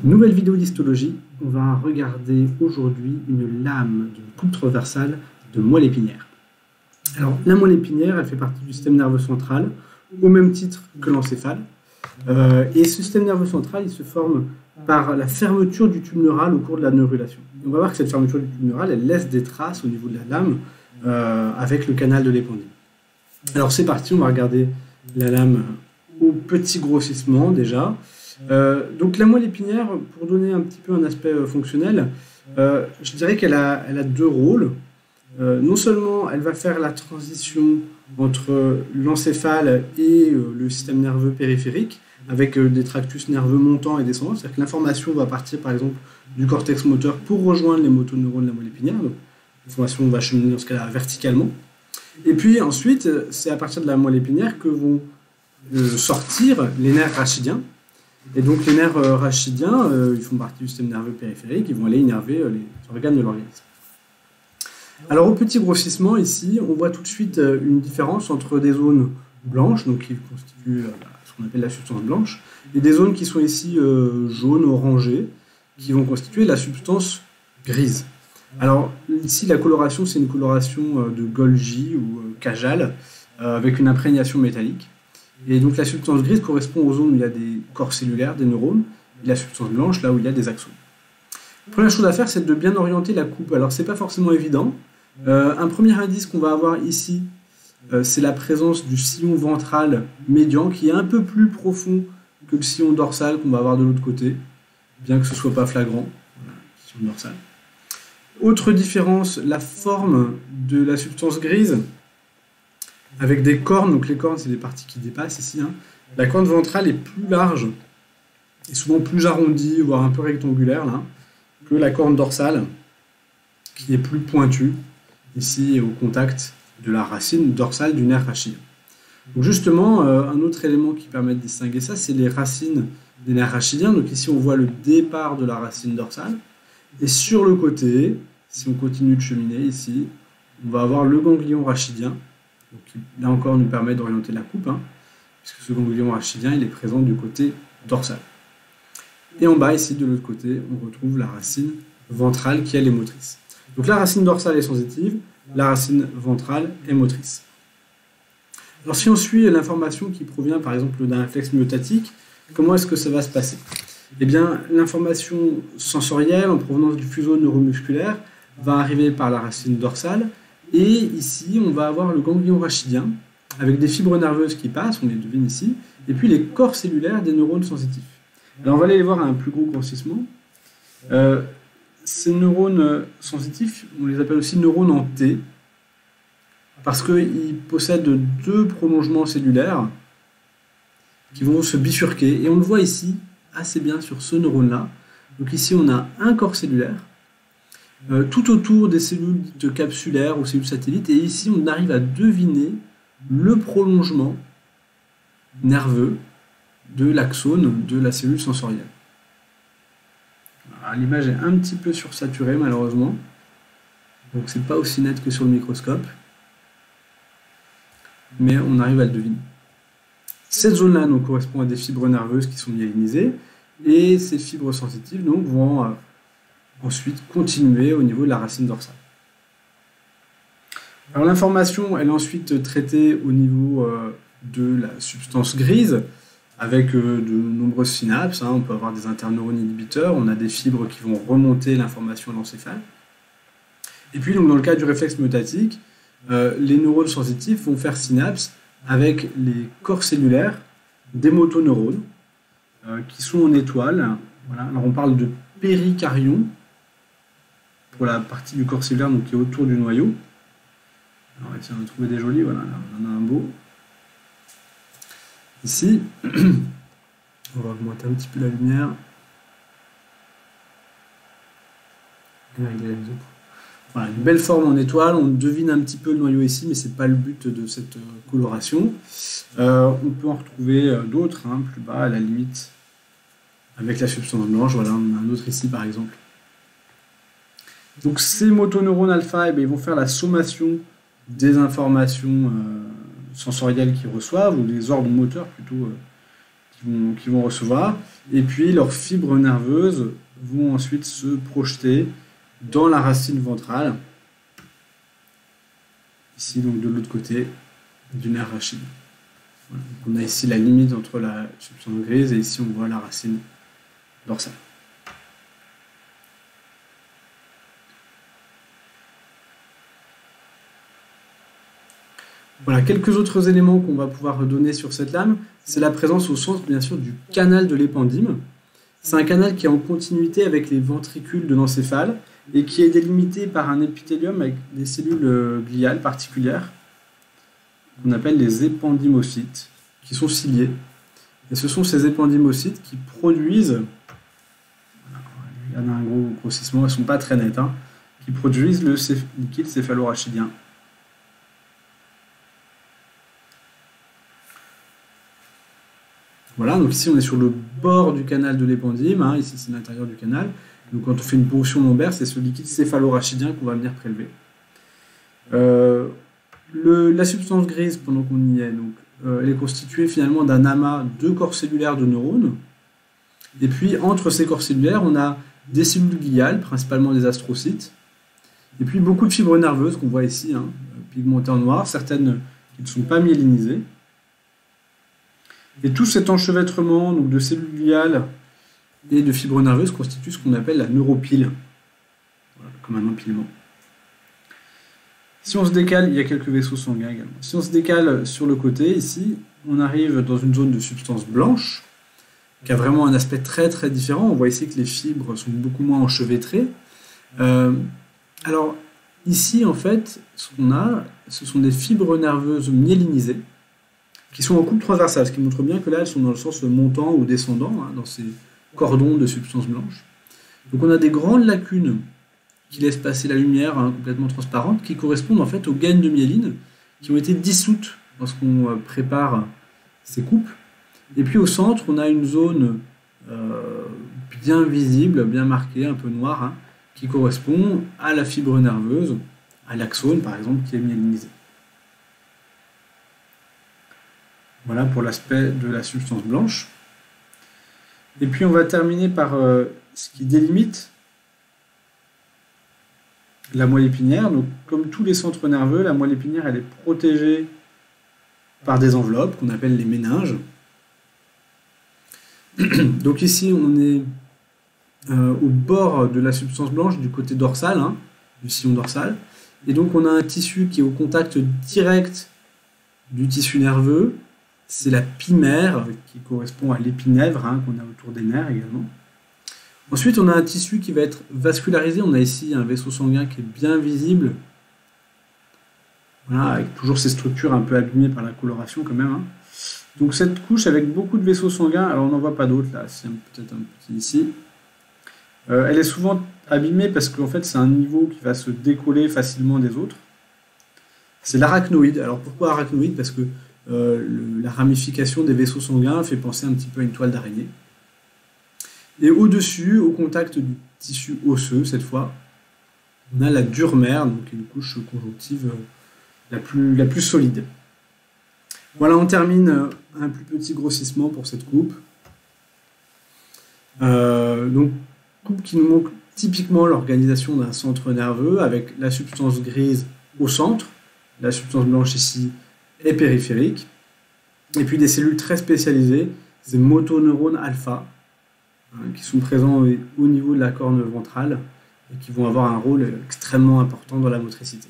Nouvelle vidéo d'histologie, on va regarder aujourd'hui une lame d'une coupe transversale de moelle épinière. Alors la moelle épinière, elle fait partie du système nerveux central, au même titre que l'encéphale. Et ce système nerveux central, il se forme par la fermeture du tube neural au cours de la neurulation. On va voir que cette fermeture du tube neural, elle laisse des traces au niveau de la lame avec le canal de l'épendyle. Alors c'est parti, on va regarder la lame au petit grossissement déjà. Donc la moelle épinière, pour donner un petit peu un aspect fonctionnel, je dirais qu'elle a deux rôles. Non seulement elle va faire la transition entre l'encéphale et le système nerveux périphérique, avec des tractus nerveux montants et descendants, c'est-à-dire que l'information va partir par exemple du cortex moteur pour rejoindre les motoneurones de la moelle épinière, donc l'information va cheminer dans ce cas-là verticalement. Et puis ensuite, c'est à partir de la moelle épinière que vont sortir les nerfs rachidiens. Et donc les nerfs rachidiens, ils font partie du système nerveux périphérique, ils vont aller innerver les organes de l'organisme. Alors au petit grossissement, ici, on voit tout de suite une différence entre des zones blanches, donc qui constituent ce qu'on appelle la substance blanche, et des zones qui sont ici jaunes, orangées, qui vont constituer la substance grise. Alors ici, la coloration, c'est une coloration de Golgi ou Cajal, avec une imprégnation métallique. Et donc la substance grise correspond aux zones où il y a des corps cellulaires, des neurones, et la substance blanche, là où il y a des axones. La première chose à faire, c'est de bien orienter la coupe. Alors c'est pas forcément évident. Un premier indice qu'on va avoir ici, c'est la présence du sillon ventral médian, qui est un peu plus profond que le sillon dorsal qu'on va avoir de l'autre côté, bien que ce ne soit pas flagrant. Voilà, sillon dorsal. Autre différence, la forme de la substance grise, avec des cornes, donc les cornes c'est les parties qui dépassent ici. La corne ventrale est plus large, et souvent plus arrondie, voire un peu rectangulaire, là, que la corne dorsale, qui est plus pointue, ici au contact de la racine dorsale du nerf rachidien. Donc justement, un autre élément qui permet de distinguer ça, c'est les racines des nerfs rachidiens. Donc ici on voit le départ de la racine dorsale, et sur le côté, si on continue de cheminer ici, on va avoir le ganglion rachidien, donc qui là encore nous permet d'orienter la coupe, puisque ce ganglion rachidien il est présent du côté dorsal. Et en bas ici de l'autre côté, on retrouve la racine ventrale qui elle est motrice. Donc la racine dorsale est sensitive, la racine ventrale est motrice. Alors si on suit l'information qui provient par exemple d'un réflexe myotatique, comment est-ce que ça va se passer? Eh bien l'information sensorielle en provenance du fuseau neuromusculaire va arriver par la racine dorsale, et ici on va avoir le ganglion rachidien avec des fibres nerveuses qui passent, on les devine ici, et puis les corps cellulaires des neurones sensitifs. Alors on va aller les voir à un plus gros grossissement. Ces neurones sensitifs, on les appelle aussi neurones en T, parce qu'ils possèdent deux prolongements cellulaires qui vont se bifurquer, et on le voit ici assez bien sur ce neurone-là. Donc ici on a un corps cellulaire, tout autour des cellules dites capsulaires ou cellules satellites, et ici on arrive à deviner le prolongement nerveux de l'axone de la cellule sensorielle. L'image est un petit peu sursaturée malheureusement, donc c'est pas aussi net que sur le microscope, mais on arrive à le deviner. Cette zone-là donc correspond à des fibres nerveuses qui sont myélinisées, et ces fibres sensitives donc vont ensuite continuer au niveau de la racine dorsale. Alors l'information elle est ensuite traitée au niveau de la substance grise, avec de nombreuses synapses, on peut avoir des interneurones inhibiteurs, on a des fibres qui vont remonter l'information à l'encéphale. Et puis donc, dans le cas du réflexe myotatique, les neurones sensitifs vont faire synapse avec les corps cellulaires des motoneurones, qui sont en étoile. Voilà. Alors on parle de péricaryon, pour la partie du corps cellulaire donc, qui est autour du noyau. Alors on va essayer de trouver des jolis, voilà, là, on en a un beau. Ici, on va augmenter un petit peu la lumière. Voilà, une belle forme en étoile, on devine un petit peu le noyau ici, mais ce n'est pas le but de cette coloration. On peut en retrouver d'autres, plus bas à la limite, avec la substance blanche. Voilà, on a un autre ici par exemple. Donc ces motoneurones alpha, ils vont faire la sommation des informations sensorielles qu'ils reçoivent, ou des ordres moteurs plutôt qui vont recevoir. Et puis leurs fibres nerveuses vont ensuite se projeter dans la racine ventrale. Ici, donc de l'autre côté du nerf rachide. Voilà. On a ici la limite entre la substance grise et ici on voit la racine dorsale. Voilà, quelques autres éléments qu'on va pouvoir donner sur cette lame, c'est la présence au centre, bien sûr, du canal de l'épendyle. C'est un canal qui est en continuité avec les ventricules de l'encéphale et qui est délimité par un épithélium avec des cellules gliales particulières qu'on appelle les épendymocytes, qui sont ciliés. Et ce sont ces épendymocytes qui produisent, il y en a un gros grossissement, elles ne sont pas très nettes, hein, qui produisent le liquide céphalorachidien. Voilà, donc ici on est sur le bord du canal de l'épendyle, hein, ici c'est l'intérieur du canal. Donc quand on fait une ponction lombaire, c'est ce liquide céphalorachidien qu'on va venir prélever. La substance grise, pendant qu'on y est, donc, elle est constituée finalement d'un amas de corps cellulaires de neurones. Et puis entre ces corps cellulaires, on a des cellules gliales, principalement des astrocytes. Et puis beaucoup de fibres nerveuses qu'on voit ici, hein, pigmentées en noir, certaines qui ne sont pas myélinisées. Et tout cet enchevêtrement donc, de cellules gliales et de fibres nerveuses constitue ce qu'on appelle la neuropile, voilà, comme un empilement. Si on se décale, il y a quelques vaisseaux sanguins également. Si on se décale sur le côté, ici, on arrive dans une zone de substance blanche, qui a vraiment un aspect très très différent. On voit ici que les fibres sont beaucoup moins enchevêtrées. Alors, ici, en fait, ce qu'on a, ce sont des fibres nerveuses myélinisées, qui sont en coupe transversale, ce qui montre bien que là, elles sont dans le sens montant ou descendant, hein, dans ces cordons de substance blanche. Donc on a des grandes lacunes qui laissent passer la lumière, hein, complètement transparente, qui correspondent en fait aux gaines de myéline qui ont été dissoutes lorsqu'on prépare ces coupes. Et puis au centre, on a une zone bien visible, bien marquée, un peu noire, hein, qui correspond à la fibre nerveuse, à l'axone par exemple, qui est myélinisé. Voilà pour l'aspect de la substance blanche. Et puis on va terminer par ce qui délimite la moelle épinière. Donc, comme tous les centres nerveux, la moelle épinière elle est protégée par des enveloppes qu'on appelle les méninges. Donc ici on est au bord de la substance blanche du côté dorsal, hein, du sillon dorsal. Et donc on a un tissu qui est au contact direct du tissu nerveux. C'est la pimère qui correspond à l'épinèvre, hein, qu'on a autour des nerfs également. Ensuite, on a un tissu qui va être vascularisé. On a ici un vaisseau sanguin qui est bien visible. Voilà, avec toujours ces structures un peu abîmées par la coloration quand même, hein. Donc cette couche avec beaucoup de vaisseaux sanguins, alors on n'en voit pas d'autres là, c'est peut-être un petit ici. Elle est souvent abîmée parce qu'en fait c'est un niveau qui va se décoller facilement des autres. C'est l'arachnoïde. Alors pourquoi arachnoïde? Parce que la ramification des vaisseaux sanguins fait penser un petit peu à une toile d'araignée. Et au-dessus, au contact du tissu osseux, cette fois, on a la durmère, donc une couche conjonctive la plus solide. Voilà, on termine un plus petit grossissement pour cette coupe. Donc, coupe qui nous montre typiquement l'organisation d'un centre nerveux avec la substance grise au centre, la substance blanche ici et périphérique, et puis des cellules très spécialisées, ces motoneurones alpha, hein, qui sont présents au niveau de la corne ventrale et qui vont avoir un rôle extrêmement important dans la motricité.